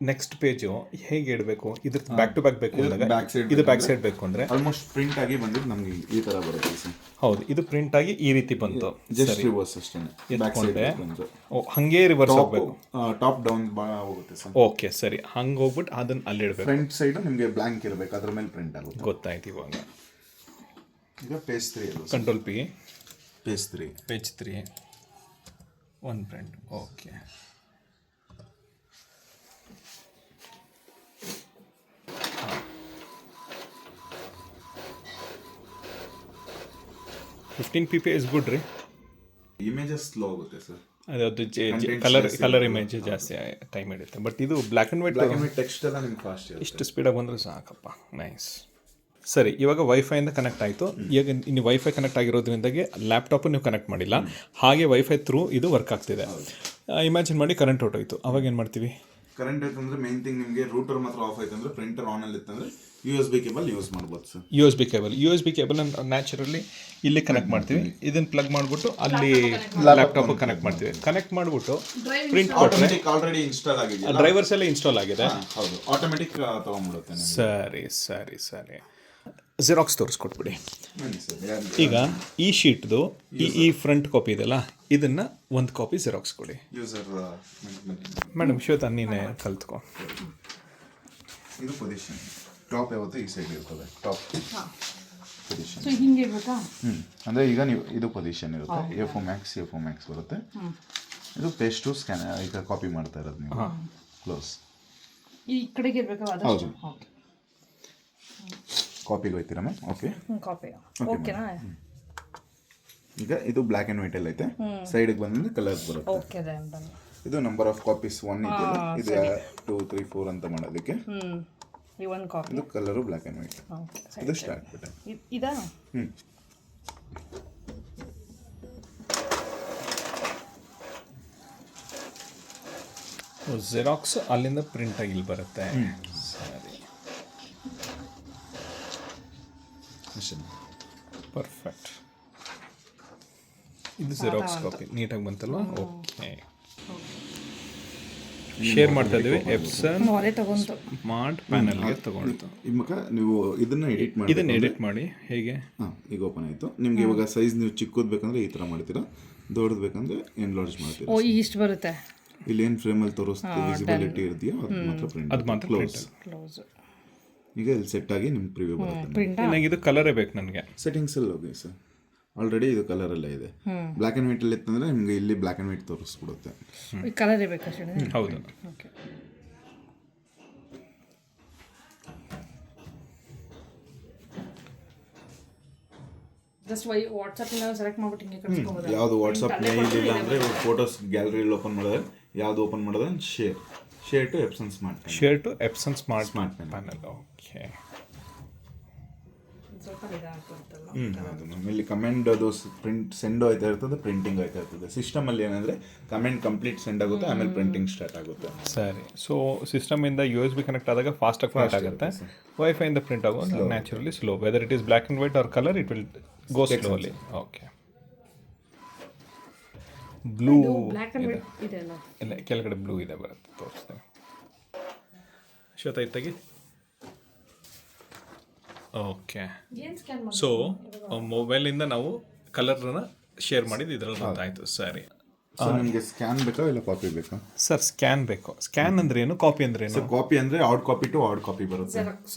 ನೆಕ್ಸ್ಟ್ ಪೇಜು ಹೇಗೆ ಇಡಬೇಕು? ಇದ್ರ ಬ್ಯಾಕ್ ಟು ಬ್ಯಾಕ್ ಬೇಕು ಅಂದಾಗ ಬ್ಯಾಕ್ ಸೈಡ್ ಇದು ಬ್ಯಾಕ್ ಸೈಡ್ ಬೇಕು ಅಂದರೆ ಆಲ್ಮೋಸ್ಟ್ ಪ್ರಿಂಟ್ ಆಗಿ ಬಂದಿದ್ದು ನಮಗೆ ಈ ಥರ ಬರುತ್ತೆ ಸರ್. ಹೌದು, ಇದು ಪ್ರಿಂಟ್ ಆಗಿ ಈ ರೀತಿ ಬಂತು. ಜಸ್ಟ್ ರಿವರ್ಸ್ ಅಷ್ಟೇ. ಬ್ಯಾಕ್ ಸೈಡ್ ಓ, ಹಾಗೆ ರಿವರ್ಸ್ ಹೋಗ್ಬೇಕು. ಟಾಪ್ ಡೌನ್ ಭಾಳ ಹೋಗುತ್ತೆ ಸರ್. ಓಕೆ ಸರಿ, ಹಂಗೆ ಹೋಗ್ಬಿಟ್ಟು ಅದನ್ನು ಅಲ್ಲಿ ಇಡಬೇಕು. ಫ್ರಂಟ್ ಸೈಡ್ ನಿಮಗೆ ಬ್ಲ್ಯಾಂಕ್ ಇರಬೇಕು, ಅದ್ರ ಮೇಲೆ ಪ್ರಿಂಟ್ ಆಗುತ್ತೆ. ಗೊತ್ತಾಯ್ತು ಇವಾಗ. ಈಗ ಪೇಜ್ 3 ಅದು control P, page 3 page 3 1 print. Okay, $15 is good ರೀ. ಇಮೇಜಸ್ ಸ್ಲೋ ಆಗುತ್ತೆ ಸರ್. ಅದು ಕಲರ್ ಇಮೇಜ್ ಜಾಸ್ತಿ ಟೈಮ್ ಹಿಡಿಯುತ್ತೆ. ಬಟ್ ಇದು ಬ್ಲ್ಯಾಕ್ ಆ್ಯಂಡ್ ವೈಟ್ ಟೆಕ್ಸ್ಟ್ ಎಲ್ಲ ನಿಮ್ಗೆ ಫಾಸ್ಟ್ ಇರುತ್ತೆ. ಇಷ್ಟು ಸ್ಪೀಡಾಗಿ ಬಂದರೆ ಸಾಕಪ್ಪ. ನೈಸ್. ಸರಿ, ಇವಾಗ ವೈಫೈಯಿಂದ ಕನೆಕ್ಟ್ ಆಯಿತು. ಈಗ ನೀವು ವೈಫೈ ಕನೆಕ್ಟ್ ಆಗಿರೋದ್ರಿಂದಾಗಿ ಲ್ಯಾಪ್ಟಾಪು ನೀವು ಕನೆಕ್ಟ್ ಮಾಡಿಲ್ಲ, ಹಾಗೆ ವೈಫೈ ಥ್ರೂ ಇದು ವರ್ಕ್ ಆಗ್ತಿದೆ. ಇಮ್ಯಾಜಿನ್ ಮಾಡಿ ಕರೆಂಟ್ ಹೊಟ್ಟೋಯ್ತು, ಅವಾಗ ಏನು ಮಾಡ್ತೀವಿ? ಕರೆಂಟ್ ಆಯ್ತಂದ್ರೆ ಮೇನ್ ಥಿಂಗ್ ನಿಮಗೆ ರೂಟರ್ ಮಾತ್ರ ಆಫ್ ಆಯ್ತು ಅಂದ್ರೆ ಪ್ರಿಂಟರ್ ಆನ್ ಅಲ್ಲಿ ಇತ್ತಂದ್ರೆ USB ಕೇಬಲ್ ಯೂಸ್ ಮಾಡ್ಬೋದು ಸರ್. USB ಕೇಬಲ್ ನ್ಯಾಚುರಲಿ ಇಲ್ಲಿ ಕನೆಕ್ಟ್ ಮಾಡ್ತೀವಿ. ಇದನ್ನು ಪ್ಲಗ್ ಮಾಡಿಬಿಟ್ಟು ಅಲ್ಲಿ ಲ್ಯಾಪ್ಟಾಪ್ ಕನೆಕ್ಟ್ ಮಾಡ್ತೀವಿ. ಕನೆಕ್ಟ್ ಮಾಡಿಬಿಟ್ಟು ಪ್ರಿಂಟ್ ಆಟೋಮೆಟಿಕ್ ಆಲ್ರೆಡಿ ಇನ್ಸ್ಟಾಲ್ ಆಗಿದೆ, ಡ್ರೈವರ್ಸ್ ಎಲ್ಲ ಇನ್ಸ್ಟಾಲ್ ಆಗಿದೆ. ಹೌದು, ಆಟೋಮೆಟಿಕ್ ತೊಗೊಂಡ್ಬಿಡುತ್ತೆ. ಸರಿ ಜೆರಾಕ್ಸ್ ತೋರಿಸ್ಕೊಟ್ಬಿಡಿ. ಬನ್ನಿ ಸರ್. ಈಗ ಈ ಶೀಟ್ದು ಈ ಫ್ರಂಟ್ ಕಾಪಿ ಇದೆಯಲ್ಲ, ಇದನ್ನು ಒಂದು ಕಾಪಿ ಜೆರಾಕ್ಸ್ ಕೊಡಿ. ಯೂಸರ್ ಮೇಡಮ್ ಶ್ವೇತಾ, ನೀನೇ ಕಲ್ತ್ಕೊ. ಇದು ಪೊಸಿಷನ್ ಟಾಪ್ ಯಾವತ್ತು ಈ ಸೈಡ್ ಇರ್ತದೆ. ಟಾಪ್ ಪೊಸಿಷನ್ ಸೊ ಹಿಂಗೆ ಇರ್ಬೇಕಾ? ಅಂದರೆ ಈಗ ನೀವು ಇದು ಪೊಸಿಷನ್ ಇರುತ್ತೆ. A4 Max ಬರುತ್ತೆ. ಇದು ಪೇಸ್ಟ್ ಟು ಸ್ಕ್ಯಾನ್, ಈಗ ಕಾಪಿ ಮಾಡ್ತಾ ಇರೋದು ನೀವು. ಕ್ಲೋಸ್ ಈ ಕಡೆಗೆ ಇರಬೇಕಾ? ಹೌದು, ಕಾಪಿಗೆ ಹೋಯ್ತೀರಾ ಮ್ಯಾಮ್? ಓಕೆ, ಕಾಪಿ ಓಕೆನಾ? ಈಗ ಇದು ಬ್ಲ್ಯಾಕ್ ಆ್ಯಂಡ್ ವೈಟ್ ಅಲ್ಲಿ ಐತೆ. ಸೈಡಿಗೆ ಬಂದ್ರೆ ಕಲರ್ ಬರುತ್ತೆ. ಓಕೆ, ಇದು ನಂಬರ್ ಆಫ್ ಕಾಪೀಸ್ 1 ಇದೆಯಲ್ಲ, ಇದು 2 3 4 ಅಂತ ಮಾಡೋದಕ್ಕೆ. ಈ ಒಂದು ಕಾಪಿ. ಇದು ಕಲರು ಬ್ಲ್ಯಾಕ್ ಆ್ಯಂಡ್ ವೈಟ್. ಇದು ಸ್ಟಾರ್ಟ್ ಬಿಟ್ಟೆ. ಇದಾ? ಜೆರಾಕ್ಸ್ ಅಲ್ಲಿಂದ ಪ್ರಿಂಟ್ ಆಗಿ ಇಲ್ಲಿ ಬರುತ್ತೆ. ಸರಿ, ಪರ್ಫೆಕ್ಟ್. ಇದು ಜೆರಾಕ್ಸ್ ಕಾಪಿ ನೀಟಾಗಿ ಬಂತಲ್ವಾ? ಓಕೆ, ಶೇರ್ ಮಾಡ್ತಾ ಇದ್ದೀವಿ. ಎಪ್ಸನ್ ಸ್ಮಾರ್ಟ್ ಪ್ಯಾನಲ್ಗೆ ತಗೊಂಡು ಇವಾಗ ನೀವು ಇದನ್ನ ಎಡಿಟ್ ಮಾಡಿ ಹೇಗೆ? ಈಗ ಓಪನ್ ಆಯಿತು. ನಿಮ್ಗೆ ಇವಾಗ ಸೈಜ್ ನೀವು ಚಿಕ್ಕದು ಬೇಕಂದ್ರೆ ಈ ಥರ ಮಾಡ್ತೀರಾ, ದೊಡ್ಡದು ಬೇಕಂದ್ರೆ ಎನ್ಲಾರ್ಜ್ ಮಾಡ್ತೀರಾ. ಓ, ಇಷ್ಟು ಬರುತ್ತೆ. ಇಲ್ಲಿ ಏನು ಫ್ರೇಮಲ್ಲಿ ತೋರಿಸ್ತೀವಿ ವಿಸಿಬಿಲಿಟಿ ಇರ್ತೀಯೋ ಅದು ಮಾತ್ರ ಪ್ರಿಂಟ್. ಕ್ಲೋಸ್. ಈಗ ಇಲ್ಲಿ ಸೆಟ್ ಆಗಿ ನಿಮ್ಗೆ ಪ್ರಿವ್ಯೂ ಬರುತ್ತೆ. ನನಗೆ ಇದು ಕಲರೇ ಬೇಕು. ನನಗೆ ಸೆಟ್ಟಿಂಗ್ಸಲ್ಲಿ ಹೋಗಿ ಸರ್, ಆಲ್ರೆಡಿ ಇದು ಕಲರಲ್ಲೇ ಇದೆ. ಬ್ಲ್ಯಾಕ್ ಆ್ಯಂಡ್ ವೈಟಲ್ಲಿ ಇತ್ತಂದರೆ ನಿಮಗೆ ಇಲ್ಲಿ ಬ್ಲ್ಯಾಕ್ ಆ್ಯಂಡ್ ವೈಟ್ ತೋರಿಸ್ಬಿಡುತ್ತೆ. ಕಲರೇ ಬೇಕಾ? ಹೌದು. ಓಕೆ, ಜಸ್ಟ್ ವಾಟ್ಸಪ್ಪಿಂದ ಸೆಲೆಕ್ಟ್ ಮಾಡ್ಬಿಟ್ಟು ಹಿಂಗೆ ಕಳಿಸ್ಕೋಬೋದು. ಯಾವುದು ವಾಟ್ಸಪ್ ಮೇಲ್ ಇಲ್ಲ ಅಂದರೆ ಫೋಟೋಸ್ ಗ್ಯಾಲರಿಯಲ್ಲಿ ಓಪನ್ ಮಾಡಿದ್ರೆ ಯಾವುದು ಓಪನ್ ಮಾಡೋದ್ರೆ share to Epson smart panel. Okay, ಹೌದು ಮ್ಯಾಮ್. ಇಲ್ಲಿ ಕಮೆಂಟ್ ಅದು ಪ್ರಿಂಟ್ ಸೆಂಡ್ ಆಯ್ತಾ ಇರ್ತದೆ, ಪ್ರಿಂಟಿಂಗ್ ಆಯ್ತಾ ಇರ್ತದೆ. ಸಿಸ್ಟಮಲ್ಲಿ ಏನಂದರೆ ಕಮೆಂಟ್ ಕಂಪ್ಲೀಟ್ ಸೆಂಡ್ ಆಗುತ್ತೆ, ಆಮೇಲೆ ಪ್ರಿಂಟಿಂಗ್ ಸ್ಟಾರ್ಟ್ ಆಗುತ್ತೆ. ಸರಿ, ಸೊ ಸಿಸ್ಟಮಿಂದ USB ಕನೆಕ್ಟ್ ಆದಾಗ ಫಾಸ್ಟಾಗಿ ಪ್ರಿಂಟ್ ಆಗುತ್ತೆ. ವೈಫೈಯಿಂದ ಪ್ರಿಂಟ್ ಆಗೋದು naturally slow. Whether it is black and white or colour, it will go slowly. Okay, blue ಇಲ್ಲ, ಕೆಳಗಡೆ ಬ್ಲೂ ಇದೆ, ಬರುತ್ತೆ, ತೋರಿಸ್ತೇನೆ. ಶ್ವೇತಾ ಇತ್ತಾಗಿ. ಓಕೆ, ಸೊ ಮೊಬೈಲಿಂದ ನಾವು ಕಲರ್ನ ಶೇರ್ ಮಾಡಿದ್ದು ಇದರಲ್ಲಿ ಗೊತ್ತಾಯಿತು. ಸರಿ, ನಿಮಗೆ ಸ್ಕ್ಯಾನ್ ಬೇಕಾ ಇಲ್ಲ ಕಾಪಿ ಬೇಕಾ? ಸರ್ ಸ್ಕ್ಯಾನ್ ಬೇಕು. ಸ್ಕ್ಯಾನ್ ಅಂದ್ರೆ ಏನು, ಕಾಪಿ ಅಂದ್ರೆ ಏನು? ಕಾಪಿ ಅಂದರೆ hard copy to hard copy ಬರುತ್ತೆ.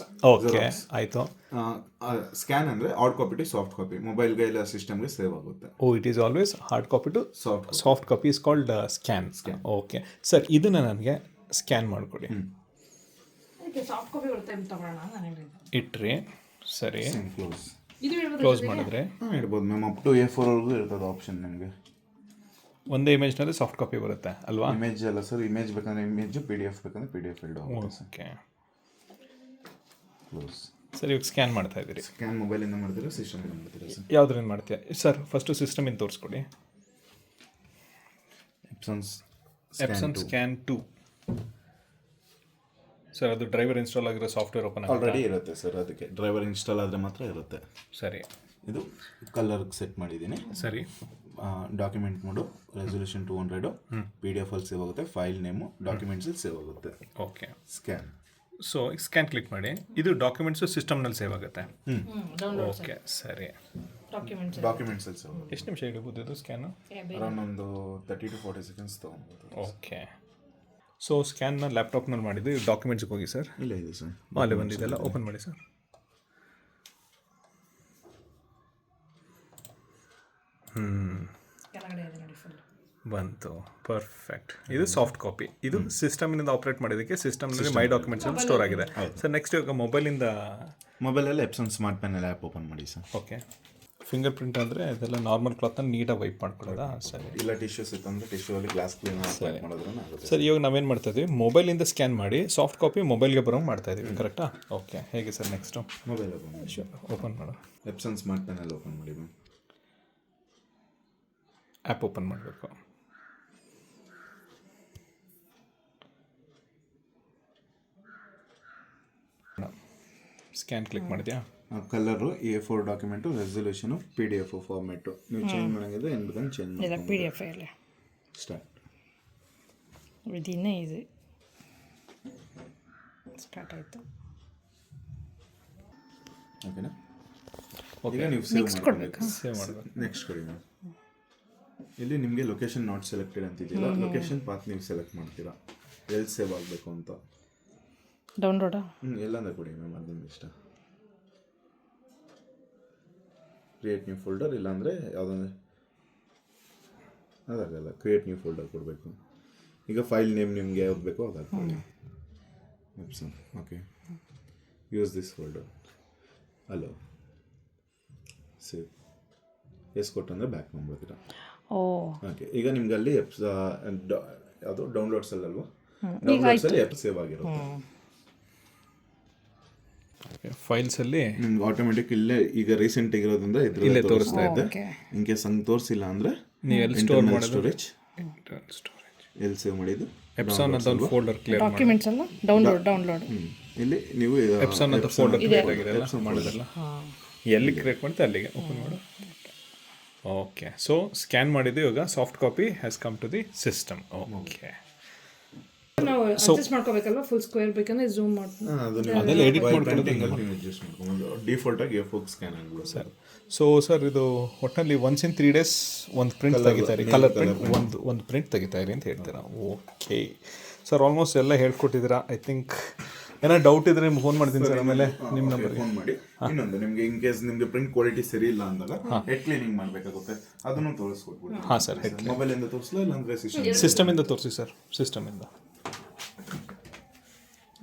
ಓಕೆ, ಆಯಿತು. ಸ್ಕ್ಯಾನ್ ಅಂದರೆ hard copy to soft copy, ಮೊಬೈಲ್ಗೆ ಇಲ್ಲ ಸಿಸ್ಟಮ್ಗೆ ಸೇವ್ ಆಗುತ್ತೆ. Oh, it is always hard copy to soft copy is called scan. Okay sir, ಇದನ್ನು ನನಗೆ ಸ್ಕ್ಯಾನ್ ಮಾಡಿಕೊಡಿ. ಇಟ್ರಿ, ಸರಿ, ಕ್ಲೋಸ್ ಮಾಡಿದ್ರೆ ಇಡ್ಬೋದು ಮ್ಯಾಮ್. ಅಪ್ ಟು A4 ವರೆಗೂ ಇರ್ತದೆ ಆಪ್ಷನ್. ನಿಮಗೆ ಒಂದೇ ಇಮೇಜ್ನಲ್ಲಿ ಸಾಫ್ಟ್ ಕಾಪಿ ಬರುತ್ತೆ ಅಲ್ವಾ? ಇಮೇಜ್ ಅಲ್ಲ ಸರ್, ಇಮೇಜ್ ಬೇಕಂದ್ರೆ ಇಮೇಜ್, PDF ಬೇಕಂದ್ರೆ PDF file. Okay, close. Sir, ಇವಾಗ ಸ್ಕ್ಯಾನ್ ಮಾಡ್ತಾ ಇದ್ದೀರಿ. ಸ್ಕ್ಯಾನ್ ಮೊಬೈಲಿಂದ ಮಾಡ್ತೀರಾ, ಸಿಸ್ಟಮಿಂದ ಮಾಡ್ತೀರಾ ಸರ್? ಯಾವುದ್ರಿಂದ ಮಾಡ್ತೀಯಾ ಸರ್? ಫಸ್ಟು ಸಿಸ್ಟಮಿಂದ ತೋರಿಸ್ಕೊಡಿ. Epson scan 2 sir. ಅದು ಡ್ರೈವರ್ ಇನ್ಸ್ಟಾಲ್ ಆಗಿರೋ ಸಾಫ್ಟ್ವೇರ್ ಓಪನ್ ಆಲ್ರೆಡಿ ಇರುತ್ತೆ ಸರ್, ಅದಕ್ಕೆ ಡ್ರೈವರ್ ಇನ್ಸ್ಟಾಲ್ ಆದರೆ ಮಾತ್ರ ಇರುತ್ತೆ. ಸರಿ, ಇದು ಕಲರ್ ಸೆಟ್ ಮಾಡಿದ್ದೀನಿ. ಸರಿ, ಡಾಕ್ಯುಮೆಂಟ್ ಮೋಡು, ರೆಸೊಲ್ಯೂಷನ್ 200, PDF ಅಲ್ಲಿ ಸೇವ್ ಆಗುತ್ತೆ, ಫೈಲ್ ನೇಮು ಡಾಕ್ಯುಮೆಂಟ್ಸಲ್ಲಿ ಸೇವ್ ಆಗುತ್ತೆ. Okay. Scan. So scan click ಮಾಡಿ. ಇದು ಡಾಕ್ಯುಮೆಂಟ್ಸು ಸಿಸ್ಟಮ್ನಲ್ಲಿ ಸೇವ್ ಆಗುತ್ತೆ. ಓಕೆ ಸರಿ. ಡಾಕ್ಯುಮೆಂಟ್ಸಲ್ಲಿ ಸೇವ್ ಆಗುತ್ತೆ. ಎಷ್ಟು ನಿಮಿಷ ಹಿಡಿಬೋದು ಇದು ಸ್ಕ್ಯಾನು? ಅರೌಂಡ್ ಒಂದು 30 to 40 seconds ತೊಗೊಬೋದು. ಓಕೆ. ಸೊ ಸ್ಕ್ಯಾನ್ನ ಲ್ಯಾಪ್ಟಾಪ್ನಲ್ಲಿ ಮಾಡಿದ್ದು ಡಾಕ್ಯುಮೆಂಟ್ಸ್ಗೆ ಹೋಗಿ ಸರ್. ಇಲ್ಲ ಇದೆ ಸರ್, ಅಲ್ಲೇ ಬಂದಿದ್ದೆಲ್ಲ ಓಪನ್ ಮಾಡಿ ಸರ್. ಬಂತು, ಪರ್ಫೆಕ್ಟ್. ಇದು ಸಾಫ್ಟ್ ಕಾಪಿ. ಇದು ಸಿಸ್ಟಮಿನಿಂದ ಆಪ್ರೇಟ್ ಮಾಡೋದಕ್ಕೆ ಸಿಸ್ಟಮ್ನಲ್ಲಿ ಮೈ ಡಾಕ್ಯುಮೆಂಟ್ಸ್ ಅಂತ ಸ್ಟೋರ್ ಆಗಿದೆ ಸರ್. ನೆಕ್ಸ್ಟ್ ಇವಾಗ ಮೊಬೈಲಲ್ಲಿ ಎಪ್ಸನ್ ಸ್ಮಾರ್ಟ್ ಪೆನ್ನಲ್ಲಿ ಆ್ಯಪ್ ಓಪನ್ ಮಾಡಿ ಸರ್. ಓಕೆ. ಫಿಂಗರ್ ಪ್ರಿಂಟ್ ಅಂದರೆ ಅದೆಲ್ಲ ನಾರ್ಮಲ್ ಕ್ಲಾತ್ನ ನೀಟಾಗಿ ವೈಪ್ ಮಾಡ್ಕೊಳ್ಳೋದಾ? ಸರಿ. ಇಲ್ಲ ಟಿಶ್ಯೂಸ್ ಇತ್ತಂದರೆ ಟಿಶ್ಯೂಲ್ಲಿ ಗ್ಲಾಸ್ ಕ್ಲೀನ್ ಮಾಡೋದ್ರೂ ಆಗುತ್ತೆ ಸರ್. ಇವಾಗ ನಾವೇನು ಮಾಡ್ತಾ ಇದ್ದೀವಿ, ಮೊಬೈಲಿಂದ ಸ್ಕ್ಯಾನ್ ಮಾಡಿ ಸಾಫ್ಟ್ ಕಾಪಿ ಮೊಬೈಲ್ಗೆ ಬರೋಂಗೆ ಮಾಡ್ತಾ ಇದ್ದೀವಿ, ಕರೆಕ್ಟಾ? ಓಕೆ. ಹೇಗೆ ಸರ್ ನೆಕ್ಸ್ಟು? ಮೊಬೈಲ್ ಓಪನ್ ಮಾಡು. ಎಪ್ಸನ್ ಸ್ಮಾರ್ಟ್ ಪೆನ್ನಲ್ಲಿ ಓಪನ್ ಮಾಡಿ. ಆ್ಯಪ್ ಓಪನ್ ಮಾಡಬೇಕು. ಸ್ಕ್ಯಾನ್ ಕ್ಲಿಕ್ ಮಾಡಿದ್ಯಾ? Colour A4 document, resolution PDF format. ನೀವು ಚೇಂಜ್ ಮಾಡೋಂಗಿದ್ರೆ ಏನು ಬೇಕಂತ ಚೇಂಜ್ ಮಾಡಿ. PDF ಅಲ್ಲಿ ಸ್ಟಾರ್ಟ್. ಇದನ್ನೇ ಇದೆ ಸ್ಟಾರ್ಟ್ ಆಯಿತು. ಓಕೆನಾ? ಓಕೆ. ಈಗ ನೀವು ನೆಕ್ಸ್ಟ್ ಕೊಡಬೇಕು. ಸೇವ್ ಮಾಡಬೇಕು. ನೆಕ್ಸ್ಟ್ ಕೊಡಿ. ಇಲ್ಲಿ ನಿಮಗೆ ಲೊಕೇಶನ್ ನಾಟ್ ಸೆಲೆಕ್ಟೆಡ್ ಅಂತಿದ್ದಿಲ್ಲ, ಲೊಕೇಶನ್ ಪಾತ್ ನೀವು ಸೆಲೆಕ್ಟ್ ಮಾಡ್ತೀರಾ ಎಲ್ಲಿ ಸೇವ್ ಆಗಬೇಕು ಅಂತ. ಡೌನ್ಲೋಡಾ? ಎಲ್ಲಂದ್ರೆ ಕೊಡಿ ಮ್ಯಾಮ್, ಅದೊಂದು ಇಷ್ಟ. ಕ್ರಿಯೇಟ್ ನ್ಯೂ ಫೋಲ್ಡರ್, ಇಲ್ಲಾಂದರೆ ಯಾವುದಂದ್ರೆ ಅದಾಗಲ್ಲ, ಕ್ರಿಯೇಟ್ ನ್ಯೂ ಫೋಲ್ಡರ್ ಕೊಡಬೇಕು. ಈಗ ಫೈಲ್ ನೇಮ್ ನಿಮಗೆ ಯಾವ್ದು ಬೇಕೋ ಅದು ಹಾಕ್ಕೊಳ್ಳಿ. Epson. Okay. Use this folder. Hello save. Yes ಕೊಟ್ಟಂದರೆ ಬ್ಯಾಕ್ ಮಾಡ್ಬಿಡ್ತೀರಾ. ಓಕೆ. ಈಗ ನಿಮ್ಗೆ ಅಲ್ಲಿ ಯಾವುದು ಡೌನ್ಲೋಡ್ಸಲ್ಲಿ ಅಲ್ವಾ, ಡೌನ್ಲೋಡ್ಸಲ್ಲಿ ಆ್ಯಪ್ ಸೇವ್ ಆಗಿರುತ್ತೆ. ಫೈಲ್ಸಲ್ಲಿ ನಿಮ್ಗೆ ಆಟೋಮೆಟಿಕ್ ಇಲ್ಲೇ ಈಗ ರೀಸೆಂಟ್ ಆಗಿರೋದ್ರಿಂದ ಇಲ್ಲೇ ತೋರಿಸ್ತಾ ಇದೆ. ಇನ್ ಕೇಸ್ ಹಂಗೆ ತೋರಿಸಿಲ್ಲ ಅಂದರೆ ನೀವು ಎಲ್ಲಿ ಸ್ಟೋರ್ ಮಾಡೋದು? ಸ್ಟೋರೇಜ್ ಎಲ್ಲಿ ಸೇವ್ ಮಾಡಿದ್ದು ಎಪ್ಸಾನ್ ಅಂತ ಒಂದು ಫೋಲ್ಡರ್ ಕ್ಲಿಯರ್ ಮಾಡಿ. ಡಾಕ್ಯುಮೆಂಟ್ಸ್ ಅಲ್ಲ, ಡೌನ್ಲೋಡ್. ಇಲ್ಲಿ ನೀವು ಎಪ್ಸಾನ್ ಅಂತ ಫೋಲ್ಡರ್ ಕ್ರಿಯೇಟ್ ಆಗಿದೆ ಅಲ್ಲ, ಮಾಡೋದಲ್ಲ. ಎಲ್ಲಿ ಕ್ರಿಯೇಟ್ ಮಾಡ್ತೀವಿ ಅಲ್ಲಿಗೆ ಓಪನ್ ಮಾಡು. ಓಕೆ. ಸೊ ಸ್ಕ್ಯಾನ್ ಮಾಡಿದ್ದು ಇವಾಗ soft copy has come to the system. Okay. ನಾವು ಅಡ್ಜಸ್ಟ್ ಮಾಡ್ಕೋಬೇಕಲ್ವ, ಫುಲ್ ಸ್ಕ್ವೇರ್ ಬೇಕಂದ್ರೆ ಝೂಮ್ ಮಾಡ್ತೀನಿ. ಅದೆಲ್ಲ ಎಡಿಟ್ ಮಾಡ್ಕೊಂಡು ಅಡ್ಜಸ್ಟ್ ಮಾಡ್ಕೊಂಡು ಡಿಫಾಲ್ಟ್ ಆಗಿ A4 ಸ್ಕ್ಯಾನ್ ಆಗ್ಬಿಡುತ್ತೆ ಸರ್. ಸೊ ಸರ್ ಇದು ಒಟ್ಟಲ್ಲಿ ಒನ್ಸ್ ಇನ್ 3 days ಒಂದು ಪ್ರಿಂಟ್ ತೆಗಿತಾ ಇರಿ, ಕಲರ್ ಪ್ರಿಂಟ್ ಒಂದು ಪ್ರಿಂಟ್ ತೆಗಿತಾ ಇರಿ ಅಂತ ಹೇಳ್ತೀರಾ? Okay sir. ಆಲ್ಮೋಸ್ಟ್ ಎಲ್ಲ ಹೇಳ್ಕೊಟ್ಟಿದ್ದೀರಾ. ಐ ಥಿಂಕ್ ಏನೋ ಡೌಟ್ ಇದ್ರೆ ನಿಮ್ಗೆ ಫೋನ್ ಮಾಡ್ತೀನಿ ಸರ್. ಆಮೇಲೆ ನಿಮ್ಮ ನಂಬರ್ಗೆ ಫೋನ್ ಮಾಡಿ. ಇನ್ನೊಂದು ನಿಮಗೆ ಇನ್ ಕೇಸ್ ನಿಮಗೆ ಪ್ರಿಂಟ್ ಕ್ವಾಲಿಟಿ ಸರಿ ಇಲ್ಲ ಅಂದಾಗ ಹೆಡ್ ಕ್ಲೀನಿಂಗ್ ಮಾಡಬೇಕಾಗುತ್ತೆ, ಅದನ್ನು ತೋರಿಸ್ಕೊಟ್ಬಿಡಿ. ಹಾಂ ಸರ್. ಮೊಬೈಲಿಂದ ತೋರಿಸಲ್ಲ, ಇಲ್ಲಾಂದರೆ ಸಿಸ್ಟಮಿಂದ ತೋರಿಸಿ ಸರ್. ಸಿಸ್ಟಮಿಂದ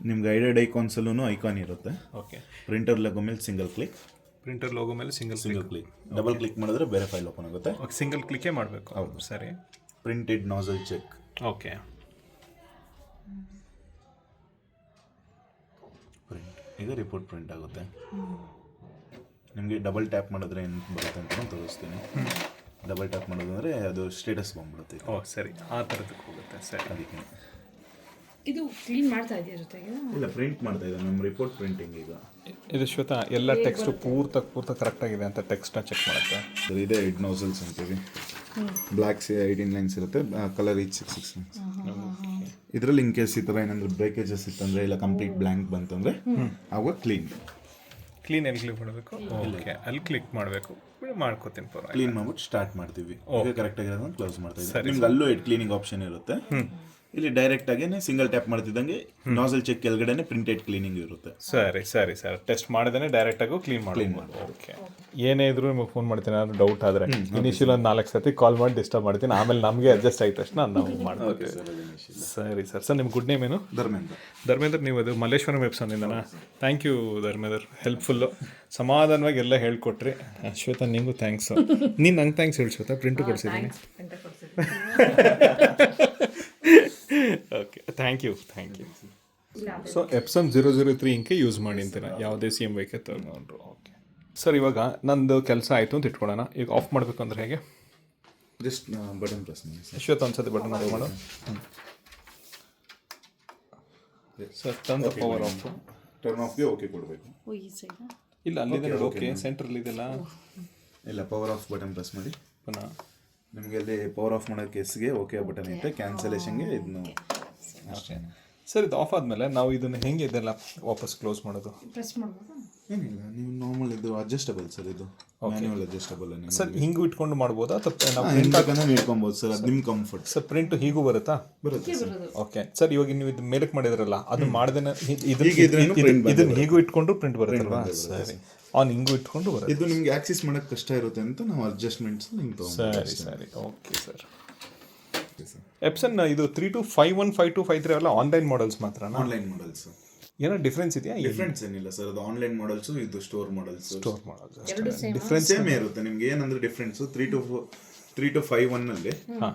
ನಿಮ್ಗೆ ಗೈಡೆಡ್ ಐಕಾನ್ಸಲ್ಲೂ ಐಕಾನ್ ಇರುತ್ತೆ. ಓಕೆ. ಪ್ರಿಂಟರ್ ಲೋಗೋ ಮೇಲೆ ಸಿಂಗಲ್ ಕ್ಲಿಕ್, ಪ್ರಿಂಟರ್ ಲೋಗೋ ಮೇಲೆ ಸಿಂಗಲ್ ಕ್ಲಿಕ್, ಡಬಲ್ ಕ್ಲಿಕ್ ಮಾಡಿದ್ರೆ ಬೇರೆ ಫೈಲ್ ಓಪನ್ ಆಗುತ್ತೆ. ಸಿಂಗಲ್ ಕ್ಲಿಕ್ಕೇ ಮಾಡಬೇಕು. ಹೌದು ಸರಿ. Printed nozzle check. Okay. Print. ಈಗ ರಿಪೋರ್ಟ್ ಪ್ರಿಂಟ್ ಆಗುತ್ತೆ. ನಿಮಗೆ ಡಬಲ್ ಟ್ಯಾಪ್ ಮಾಡಿದ್ರೆ ಏನು ಬರುತ್ತೆ ಅಂತ ತೋರಿಸ್ತೀನಿ. ಡಬಲ್ ಟ್ಯಾಪ್ ಮಾಡೋದಂದರೆ ಅದು ಸ್ಟೇಟಸ್ ಬಂದ್ಬಿಡುತ್ತೆ. ಓ ಸರಿ, ಆ ಥರದಕ್ಕೆ ಹೋಗುತ್ತೆ. ಸರಿ. ಅದಕ್ಕೆ ಇದು ಕ್ಲೀನ್ ಮಾಡ್ತಾ ಇದೆಯಾ ಜೊತೆಗೆ? ಇಲ್ಲ, ಪ್ರಿಂಟ್ ಮಾಡ್ತಾ ಇದೆ ನಮ್ಮ ರಿಪೋರ್ಟ್ ಪ್ರಿಂಟಿಂಗ್. ಈಗ ಇದು ಶ್ವೇತಾ ಎಲ್ಲ ಟೆಕ್ಸ್ಟು ಪೂರ್ತ ಕರೆಕ್ಟಾಗಿದೆ ಅಂತ ಟೆಕ್ಸ್ಟ್ನ ಚೆಕ್ ಮಾಡುತ್ತೆ. ಸರ್ ಇದೆ ಹೆಡ್ ನೋಸಲ್ಸ್ ಅಂತೀವಿ. ಬ್ಲ್ಯಾಕ್ 18 ಲೈನ್ಸ್ ಇರುತ್ತೆ, ಕಲರ್ ಈಚ್ 6 ಲೈನ್ಸ್. ಇದರಲ್ಲಿ ಇನ್ ಕೇಸ್ ಈ ಥರ ಏನಾದರೂ ಬ್ರೇಕೇಜಸ್ ಇತ್ತಂದರೆ ಇಲ್ಲ ಕಂಪ್ಲೀಟ್ ಬ್ಲ್ಯಾಂಕ್ ಬಂತಂದರೆ ಆವಾಗ ಕ್ಲೀನ್ ಎಲ್ಲಿ ಕ್ಲಿಕ್ ಮಾಡಬೇಕು? ಓಕೆ, ಅಲ್ಲಿ ಕ್ಲಿಕ್ ಮಾಡಬೇಕು. ಮಾಡ್ಕೋತೀನಿ ಪರವಾಗಿಲ್ಲ. ಕ್ಲೀನ್ ಮಾಡ್ಬಿಟ್ಟು ಸ್ಟಾರ್ಟ್ ಮಾಡ್ತೀವಿ. ಈಗ ಕರೆಕ್ಟಾಗಿರೋದನ್ನ ಕ್ಲೋಸ್ ಮಾಡ್ತಾ ಇದ್ದೀವಿ. ನಿಮ್ಗೆ ಅಲ್ಲೂ ಹೆಡ್ ಕ್ಲೀನಿಂಗ್ ಆಪ್ಷನ್ ಇರುತ್ತೆ. ಇಲ್ಲಿ ಡೈರೆಕ್ಟ್ ಆಗೇನೆ ಸಿಂಗಲ್ ಟ್ಯಾಪ್ ಮಾಡ್ತಿದ್ದಂಗೆ ನಾಸಲ್ ಚೆಕ್ ಕೆಳಗಡೆನೆ ಪ್ರಿಂಟೆಡ್ ಕ್ಲೀನಿಂಗ್ ಇರುತ್ತೆ. ಸರಿ ಸರ್. ಟೆಸ್ಟ್ ಮಾಡಿದ್ರೆ ಡೈರೆಕ್ಟ್ ಆಗಿ ಕ್ಲೀನ್ ಮಾಡ್ಬೋದು. ಓಕೆ. ಏನೇ ಇದ್ರು ನಿಮಗೆ ಫೋನ್ ಮಾಡ್ತೀನಿ, ಏನಾದ್ರು ಡೌಟ್ ಆದರೆ. ಇನಿಷಿಯಲ್ ಒಂದು 4 ಸತಿ ಕಾಲ್ ಮಾಡಿ ಡಿಸ್ಟರ್ಬ್ ಮಾಡ್ತೀನಿ, ಆಮೇಲೆ ನಮಗೆ ಅಡ್ಜಸ್ಟ್ ಆಯ್ತು ತಕ್ಷಣ ನಾವು ಮಾಡ್ತೀವಿ. ಸರಿ ಸರ್. ನಿಮ್ಮ ಗುಡ್ ನೇಮ್ ಏನು? ಧರ್ಮೇಂದ್ರ. ನೀವು ಅದು ಮಲ್ಲೇಶ್ವರಂ ವೆಬ್ಸೈನಿಂದನಾ? Thank you Dharmendra, helpful. ಸಮಾಧಾನವಾಗಿ ಎಲ್ಲ ಹೇಳ್ಕೊಟ್ರಿ. ಶ್ವೇತಾ ನಿಂಗೂ ಥ್ಯಾಂಕ್ಸು. ನೀನು ನಂಗೆ ಥ್ಯಾಂಕ್ಸ್ ಹೇಳಿ ಶ್ವೇತಾ, ಪ್ರಿಂಟು ಕೊಡಿಸಿದ್ದೀನಿ. Okay, thank you. So Epson 003 ಇಂಕೆ ಯೂಸ್ ಮಾಡಿ ಅಂತೀರ, ಯಾವುದೇ CM ವೆಹಿಕಲ್ ತಗೊಂಡ್ರು. Okay sir. ಇವಾಗ ನಂದು ಕೆಲಸ ಆಯಿತು ಅಂತ ಇಟ್ಕೊಳ್ಳೋಣ. ಈಗ ಆಫ್ ಮಾಡಬೇಕು ಅಂದರೆ ಹೇಗೆ? ಜಸ್ಟ್ ಬಟನ್ ಪ್ರೆಸ್ ಮಾಡಿ. ಶ್ವೇತಾ ಒಂದ್ಸತಿ ಬಟನ್ ಆಫ್ ಮಾಡು sir. Turn the power off. Turn ಆಫ್ಗೆ ಓಕೆ ಕೊಡಬೇಕು. ಇಲ್ಲ, ಅಲ್ಲಿದೆ ನೋಡಿ. ಓಕೆ, ಸೆಂಟ್ರಲ್ಲಿ ಇದೆಲ್ಲ. ಇಲ್ಲ, ಪವರ್ ಆಫ್ ಬಟನ್ ಪ್ರೆಸ್ ಮಾಡಿ. ಪುನಃ ನಿಮಗೆ ಅಲ್ಲಿ ಪವರ್ ಆಫ್ ಮಾಡೋಕ್ಕೆ ಎಸ್ಗೆ ಓಕೆ ಬಟನ್ ಐತೆ, ಕ್ಯಾನ್ಸಲೇಷನ್ಗೆ ಇದನ್ನು ಅಷ್ಟೇ. ಸರ್ ಇದು ಆಫ್ ಆದಮೇಲೆ ನಾವು ಇದನ್ನು ಹೆಂಗೆ ಇದೆಲ್ಲ ವಾಪಸ್ ಕ್ಲೋಸ್ ಮಾಡೋದು? ಪ್ರೆಸ್ ಮಾಡ್ಬೋದಾ? ಏನಿಲ್ಲ, ನೀವು ನಾರ್ಮಲ್ ಇದು ಅಡ್ಜಸ್ಟಬಲ್ ಸರ್, ಇದು ಮ್ಯಾನ್ಯುವಲ್ ಅಡ್ಜಸ್ಟಬಲ್. ಸರ್ ಹಿಂಗೂ ಇಟ್ಕೊಂಡು ಮಾಡ್ಬೋದಾ ಅಥವಾ ನಾವು ಪ್ರಿಂಟ್ ಇಟ್ಕೊಬೋದು ಸರ್, ಅದು ನಿಮ್ಮ ಕಂಫರ್ಟ್. ಸರ್ ಪ್ರಿಂಟು ಹೀಗೂ ಬರುತ್ತಾ? ಬರುತ್ತೆ ಸರ್. ಓಕೆ ಸರ್, ಇವಾಗ ನೀವು ಇದು ಮೇಲಕ್ಕೆ ಮಾಡಿದ್ರಲ್ಲ ಅದು ಮಾಡ್ದೇನೆ ಇದ್ರೇನು print ಇದನ್ನು ಹೀಗೂ ಇಟ್ಕೊಂಡು ಪ್ರಿಂಟ್ ಬರುತ್ತಲ್ವಾ? ಸರಿ, ಅವ್ನು ಹಿಂಗೂ ಇಟ್ಕೊಂಡು ಬರುತ್ತೆ. ಇದು ನಿಮ್ಗೆ ಆಕ್ಸಿಸ್ ಮಾಡೋಕ್ಕೆ ಕಷ್ಟ ಇರುತ್ತೆ ಅಂತ ನಾವು ಅಡ್ಜಸ್ಟ್ಮೆಂಟ್ಸ್ ನಿಮ್ಗೆ ಸರಿ ಸರಿ, ಓಕೆ ಸರ್. ಎಪ್ಸನ್ ಇದು 3251, 5253 ಎಲ್ಲ ಆನ್ಲೈನ್ ಮಾಡಲ್ಸ್ ಮಾತ್ರನಾ? Online models. ಏನೋ ಡಿಫ್ರೆನ್ಸ್ ಇದೆಯಾ? ಡಿಫ್ರೆನ್ಸ್ ಏನಿಲ್ಲ ಸರ್, ಅದು ಆನ್ಲೈನ್ ಮಾಡಲ್ಸು, ಇದು ಸ್ಟೋರ್ ಮಾಡಲ್ಸ್. ಸ್ಟೋರ್ ಮಾಡಲ್ಸ್ ಎರಡು ಸೇಮ್. ಡಿಫ್ರೆನ್ಸ್ ಸೇಮ್ ಇರುತ್ತೆ. ನಿಮ್ಗೆ ಏನಂದ್ರೆ ಡಿಫ್ರೆನ್ಸ್ 3251 ಅಲ್ಲಿ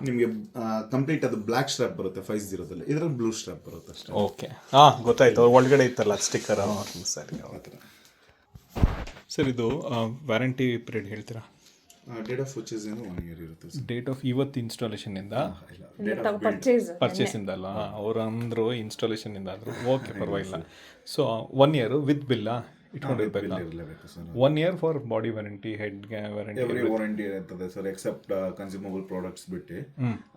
ನಿಮಗೆ ಕಂಪ್ಲೀಟ್ ಅದು ಬ್ಲಾಕ್ ಸ್ಟ್ರಾಪ್ ಬರುತ್ತೆ 50ದಲ್ಲಿ, ಇದ್ರಲ್ಲಿ ಬ್ಲೂ ಸ್ಟ್ರಾಪ್ ಬರುತ್ತೆ ಅಷ್ಟೇ. ಓಕೆ, ಗೊತ್ತಾಯ್ತು, ಒಳಗಡೆ ಇತ್ತಲ್ಲ ಸ್ಟಿಕ್ಕರ್. ಸರಿ, ಓಕೆ ಸರ್. ಇದು ವ್ಯಾರಂಟಿ ಪೀರಿಯಡ್ ಹೇಳ್ತೀರಾ? ಡೇಟ್ ಆಫ್ ಪರ್ಚೇಸ್ 1 year ಇರುತ್ತೆ ಸರ್. ಡೇಟ್ ಆಫ್ ಇವತ್ತು ಇನ್ಸ್ಟಾಲೇಷನಿಂದ ಪರ್ಚೇಸ್ ಅಲ್ಲ, ಅವ್ರು ಅಂದರು ಇನ್ಸ್ಟಾಲೇಷನಿಂದ ಆದರು. ಓಕೆ, ಪರವಾಗಿಲ್ಲ. ಸೊ 1 year ವಿತ್ ಬಿಲ್ಲ ಇಟ್ಕೊಂಡಿರ್ಬೇಕು. ಇರಲೇಬೇಕು sir. 1 year for body warranty, head warranty, every warranty ಇರ್ತದೆ ಸರ್, ಎಕ್ಸೆಪ್ಟ್ ಕನ್ಸ್ಯೂಮಬಲ್ ಪ್ರಾಡಕ್ಟ್ಸ್ ಬಿಟ್ಟು.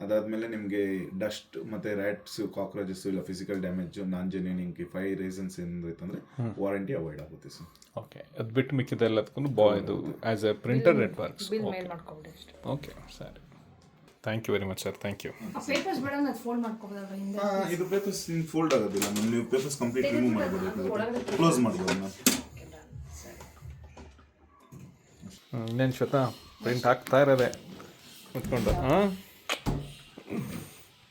ಅದಾದ್ಮೇಲೆ ನಿಮಗೆ ಡಸ್ಟ್ ಮತ್ತೆ ರ್ಯಾಟ್ಸ್, ಕಾಕ್ರೋಚಸ್ ಇಲ್ಲ physical damage, non genuine ink 5 reasons ಏನಿರ್ತಂದ್ರೆ ವಾರಂಟಿ ಅವಾಯ್ಡ್ ಆಗುತ್ತೆ ಸರ್. ಓಕೆ, ಅದು ಬಿಟ್ಟು ಮಿಕ್ಕಿದೆಲ್ಲದಕ್ಕೂ ಇದು as a printer networks. Bill mail ಮಾಡ್ಕೊಂಡೆ ಅಷ್ಟೇ. ಓಕೆ, ಸರಿ. Thank you very much sir, thank you. ಆ ಪೇಪರ್ಸ್ ಬೇಡ, ಅದು ಫೋಲ್ಡ್ ಮಾಡ್ಕೋಬೋದಲ್ಲ ಹಿಂದೆ? ಇದು ಪೇಪರ್ಸ್ ಫೋಲ್ಡ್ ಆಗೋದಿಲ್ಲ ಮ್ಯಾಮ್, ನೀವು ಪೇಪರ್ಸ್ ಕಂಪ್ಲೀಟ್ ರಿಮೂವ್ ಮಾಡ್ಬೋದು, ಕ್ಲೋಸ್ ಮಾಡ್ಬೋದು ಮ್ಯಾಮ್. ಇನ್ನೇನು ಶ್ವೇತಾ, ಪ್ರಿಂಟ್ ಹಾಕ್ತಾ ಇರೋದೆ ಕುತ್ಕೊಂಡು. ಹಾಂ